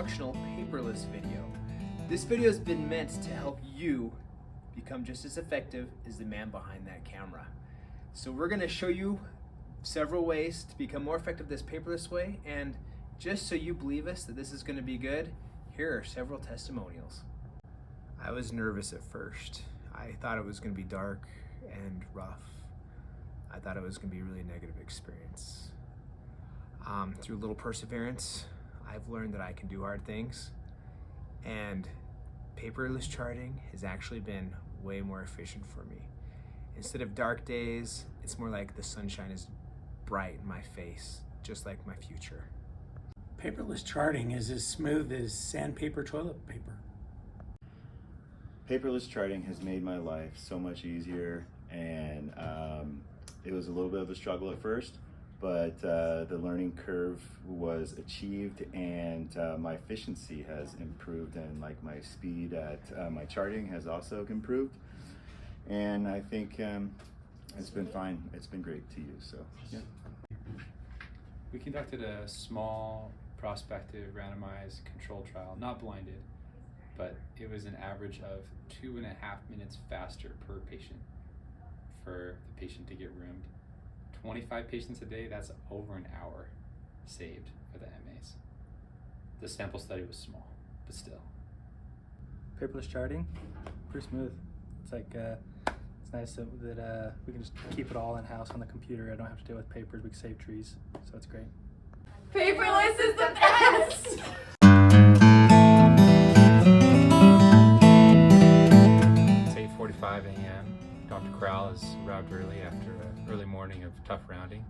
instructional paperless video. This video has been meant to help you become just as effective as the man behind that camera. So we're going to show you several ways to become more effective this paperless way, and just so you believe us that this is going to be good, here are several testimonials. I was nervous at first. I thought it was going to be dark and rough. I thought it was going to be a really negative experience. Through a little perseverance, I've learned that I can do hard things, and paperless charting has actually been way more efficient for me. Instead of dark days, it's more like the sunshine is bright in my face, just like my future. Paperless charting is as smooth as sandpaper toilet paper. Paperless charting has made my life so much easier, and it was a little bit of a struggle at first, but the learning curve was achieved, and my efficiency has improved, and like my speed at my charting has also improved, and I think it's been fine. It's been great to use. So yeah. We conducted a small prospective randomized control trial, not blinded, but it was an average of 2.5 minutes faster per patient for the patient to get roomed. 25 patients a day, that's over an hour saved for the MAs. The sample study was small, but still. Paperless charting, pretty smooth. It's like, it's nice that we can just keep it all in-house on the computer. I don't have to deal with papers, we can save trees, so it's great. Paperless is the best! It's 8:45 a.m. Dr. Corral has arrived early after an early morning of tough rounding.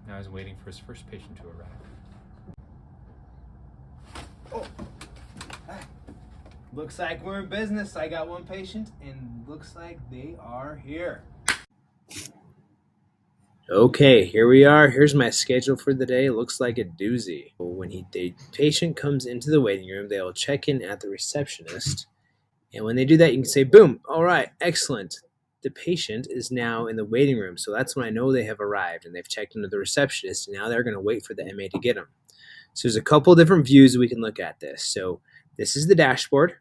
Now he's waiting for his first patient to arrive. Looks like we're in business. I got one patient, and looks like they are here. Okay, here we are. Here's my schedule for the day. It looks like a doozy. When the patient comes into the waiting room, they'll check in at the receptionist. And when they do that, you can say, boom, all right, excellent. The patient is now in the waiting room. So that's when I know they have arrived and they've checked into the receptionist. And now they're going to wait for the MA to get them. So there's a couple different views we can look at this. So this is the dashboard.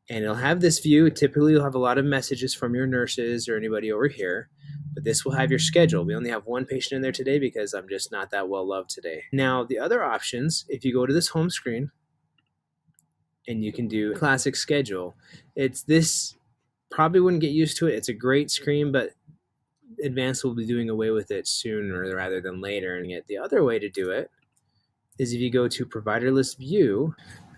And it'll have this view. Typically, you'll have a lot of messages from your nurses or anybody over here. But this will have your schedule. We only have one patient in there today because I'm just not that well loved today. Now, the other options, if you go to this home screen and you can do classic schedule, this probably wouldn't get used to it. It's a great screen, but Advanced will be doing away with it sooner rather than later. And yet the other way to do it is if you go to provider list view.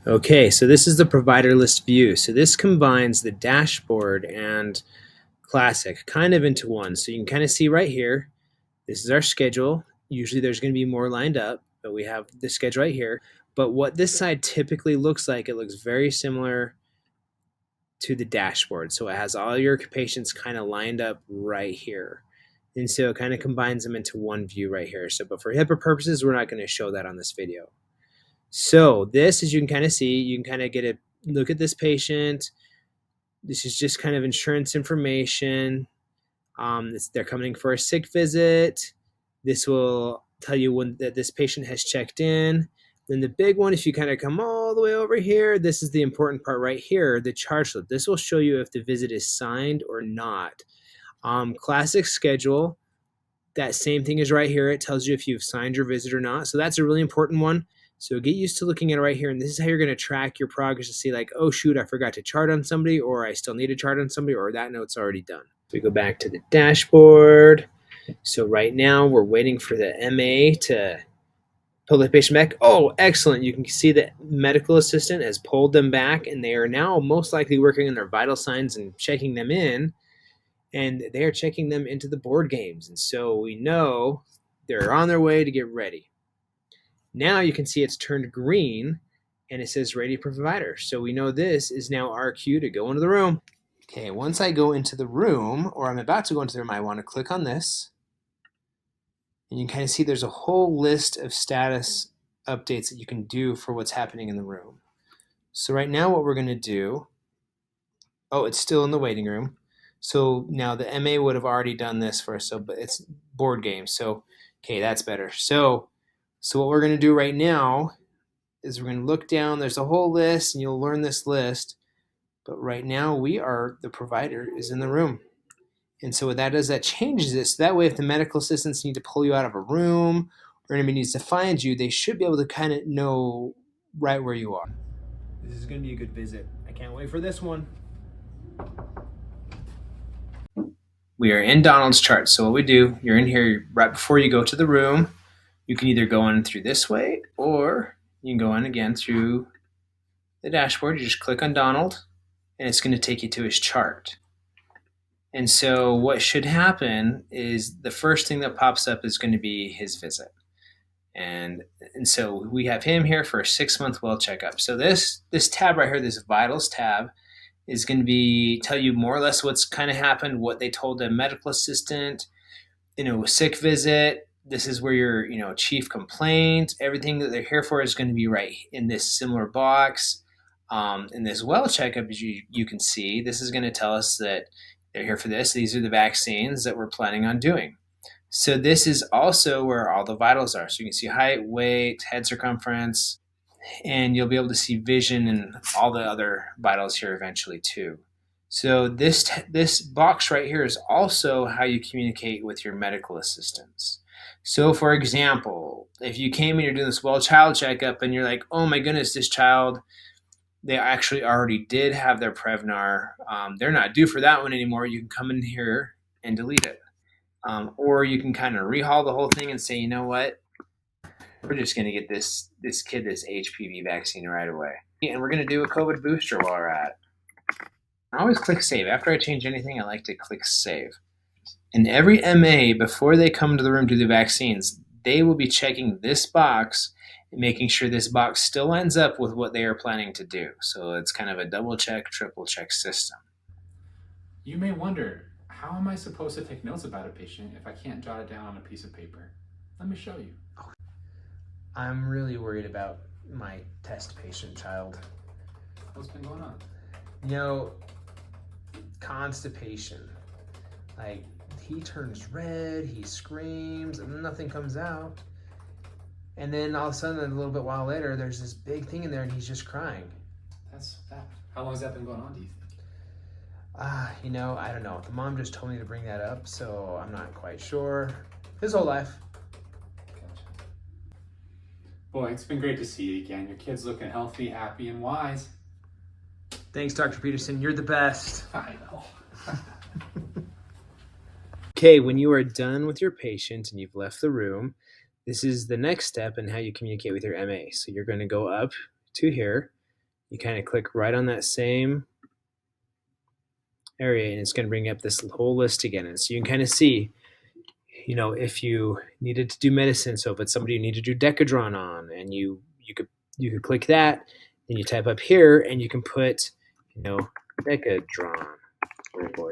Okay, so this is the provider list view. So this combines the dashboard and classic kind of into one. So you can kind of see right here, this is our schedule. Usually there's going to be more lined up, but we have the schedule right here. But what this side typically looks like, it looks very similar to the dashboard. So it has all your patients kind of lined up right here. And so it kind of combines them into one view right here. So, but for HIPAA purposes, we're not going to show that on this video. So this, as you can kind of see, you can kind of get a look at this patient. This is just kind of insurance information. They're coming for a sick visit. This will tell you when that this patient has checked in. Then the big one, if you kind of come all the way over here, this is the important part right here, the charge slip. This will show you if the visit is signed or not. Classic schedule, that same thing is right here. It tells you if you've signed your visit or not. So that's a really important one. So get used to looking at it right here. And this is how you're going to track your progress to see like, oh, shoot, I forgot to chart on somebody, or I still need to chart on somebody, or that note's already done. So we go back to the dashboard. So right now we're waiting for the MA to pull the patient back. Oh, excellent. You can see the medical assistant has pulled them back, and they are now most likely working on their vital signs and checking them in. And they are checking them into the board games. And so we know they're on their way to get ready. Now you can see it's turned green and it says ready provider. So we know this is now our cue to go into the room. Okay, once I go into the room, or I'm about to go into the room, I want to click on this. And you can kind of see there's a whole list of status updates that you can do for what's happening in the room. So right now what we're going to do, oh, it's still in the waiting room. So now the MA would have already done this for us, but it's board games. So, okay, that's better. So what we're going to do right now is we're going to look down. There's a whole list, and you'll learn this list. But right now, the provider is in the room. And so what that does, that changes it. So that way, if the medical assistants need to pull you out of a room or anybody needs to find you, they should be able to kind of know right where you are. This is going to be a good visit. I can't wait for this one. We are in Donald's chart. So what we do, you're in here right before you go to the room. You can either go in through this way, or you can go in again through the dashboard. You just click on Donald, and it's going to take you to his chart. And so what should happen is the first thing that pops up is going to be his visit. And so we have him here for a 6-month well checkup. So this tab right here, this vitals tab, is going to tell you more or less what's kind of happened, what they told the medical assistant, sick visit. This is where your, chief complaint, everything that they're here for is going to be right in this similar box. In this well checkup, as you can see, this is going to tell us that they're here for this. These are the vaccines that we're planning on doing. So this is also where all the vitals are. So you can see height, weight, head circumference, and you'll be able to see vision and all the other vitals here eventually too. So this box right here is also how you communicate with your medical assistants. So for example, if you came and you're doing this well child checkup and you're like, oh my goodness, this child, they actually already did have their Prevnar. They're not due for that one anymore. You can come in here and delete it. Or you can kind of rehaul the whole thing and say, you know what? We're just going to get this kid this HPV vaccine right away. And we're going to do a COVID booster while we're at it. I always click save. After I change anything, I like to click save. And every MA, before they come to the room to do vaccines, they will be checking this box and making sure this box still lines up with what they are planning to do. So it's kind of a double check, triple check system. You may wonder, how am I supposed to take notes about a patient if I can't jot it down on a piece of paper? Let me show you. I'm really worried about my test patient child. What's been going on? Constipation. Like, he turns red, he screams, and nothing comes out. And then all of a sudden, a little bit while later, there's this big thing in there and he's just crying. That's that. How long has that been going on, do you think? I don't know. The mom just told me to bring that up, so I'm not quite sure. His whole life. Gotcha. Boy, it's been great to see you again. Your kid's looking healthy, happy, and wise. Thanks, Dr. Peterson. You're the best. I know. Okay, when you are done with your patient and you've left the room, this is the next step in how you communicate with your MA. So you're going to go up to here. You kind of click right on that same area, and it's going to bring up this whole list again. And so you can kind of see, if you needed to do medicine, so if it's somebody you need to do Decadron on, and you could click that, then you type up here, and you can put, Decadron. Oh boy.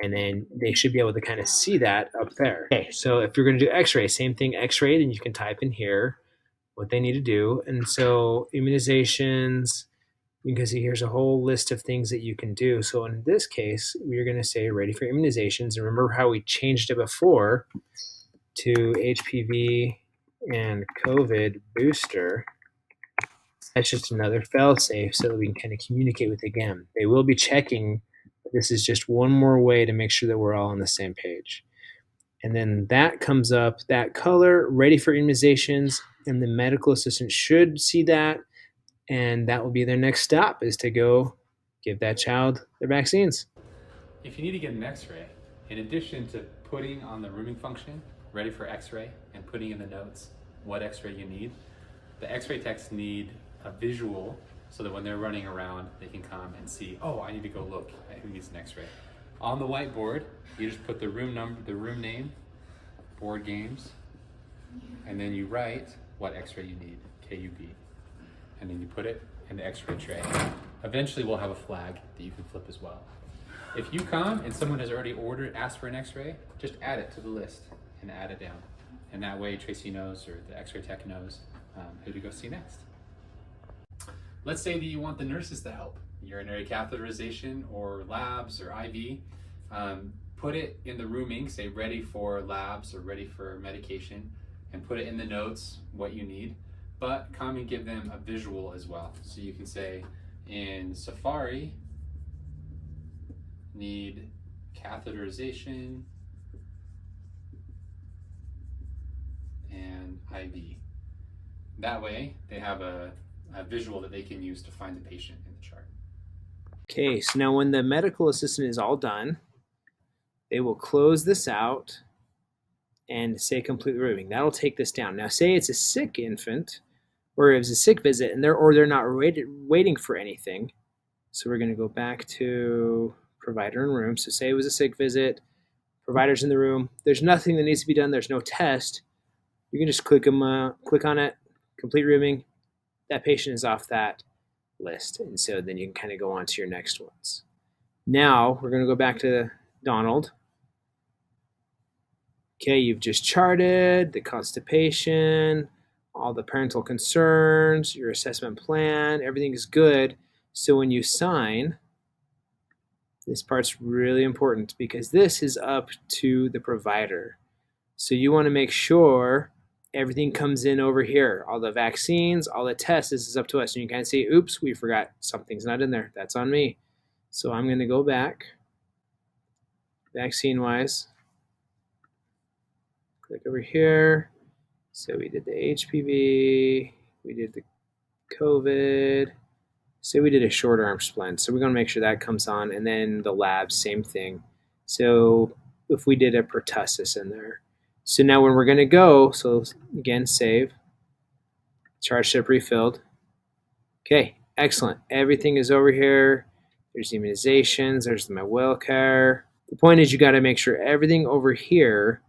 And then they should be able to kind of see that up there. Okay, so if you're going to do x-ray, same thing, x-ray, then you can type in here what they need to do. And so immunizations, you can see here's a whole list of things that you can do. So in this case, we're going to say ready for immunizations. And remember how we changed it before to HPV and COVID booster. That's just another fail-safe so that we can kind of communicate with again. They will be checking. This is just one more way to make sure that we're all on the same page. And then that comes up, that color, ready for immunizations, and the medical assistant should see that, and that will be their next stop, is to go give that child their vaccines. If you need to get an x-ray, in addition to putting on the rooming function, ready for x-ray, and putting in the notes what x-ray you need, the x-ray techs need a visual so that when they're running around, they can come and see, oh, I need to go look at who needs an x-ray. On the whiteboard, you just put the room number, the room name, board games, and then you write what x-ray you need, KUB. And then you put it in the x-ray tray. Eventually we'll have a flag that you can flip as well. If you come and someone has already asked for an x-ray, just add it to the list and add it down. And that way Tracy knows, or the x-ray tech knows, who to go see next. Let's say that you want the nurses to help. Urinary catheterization or labs or IV. Put it in the rooming, say ready for labs or ready for medication, and put it in the notes what you need. but come and give them a visual as well. So you can say, in Safari, need catheterization and IV. That way, they have a visual that they can use to find the patient in the chart. Okay, so now when the medical assistant is all done, they will close this out and say complete removing. That'll take this down. Now say it's a sick infant, or it was a sick visit, and they're not waiting for anything. So we're going to go back to provider in room. So say it was a sick visit, provider's in the room. There's nothing that needs to be done. There's no test. You can just click on it, complete rooming. That patient is off that list. And so then you can kind of go on to your next ones. Now we're going to go back to Donald. Okay, you've just charted the constipation, all the parental concerns, your assessment plan, everything is good. So when you sign, this part's really important because this is up to the provider. So you want to make sure everything comes in over here. All the vaccines, all the tests, this is up to us. And you kind of see, oops, we forgot something's not in there. That's on me. So I'm going to go back, vaccine-wise. Click over here. So we did the HPV, we did the COVID. Say we did a short arm splint. So we're going to make sure that comes on. And then the lab, same thing. So if we did a pertussis in there. So now when we're going to go, so again, save. Charge step refilled. Okay, excellent. Everything is over here. There's immunizations. There's my well care. The point is you got to make sure everything over here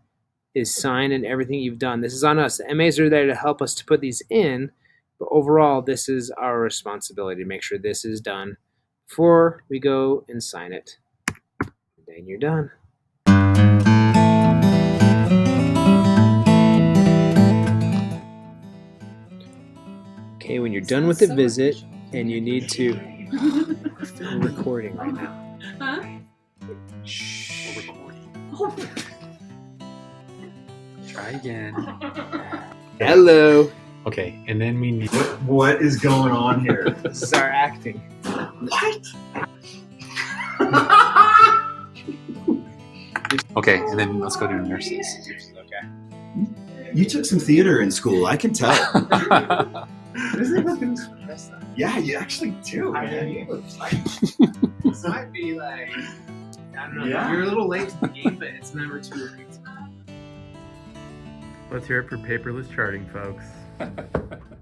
is signed and everything you've done. This is on us. The MAs are there to help us to put these in, but overall, this is our responsibility to make sure this is done before we go and sign it. Then you're done. Okay, when you're done with the visit and you need to... We're recording right now. Huh? We're recording. Try again. Hello. Okay, and then we need... What is going on here? This is our acting. What? Okay, and then let's go to nurses. Okay. You took some theater in school, I can tell. Yeah, you actually do. This might be like, I don't know. Yeah. You're a little late to the game, but it's never too late. Let's hear it for paperless charting, folks.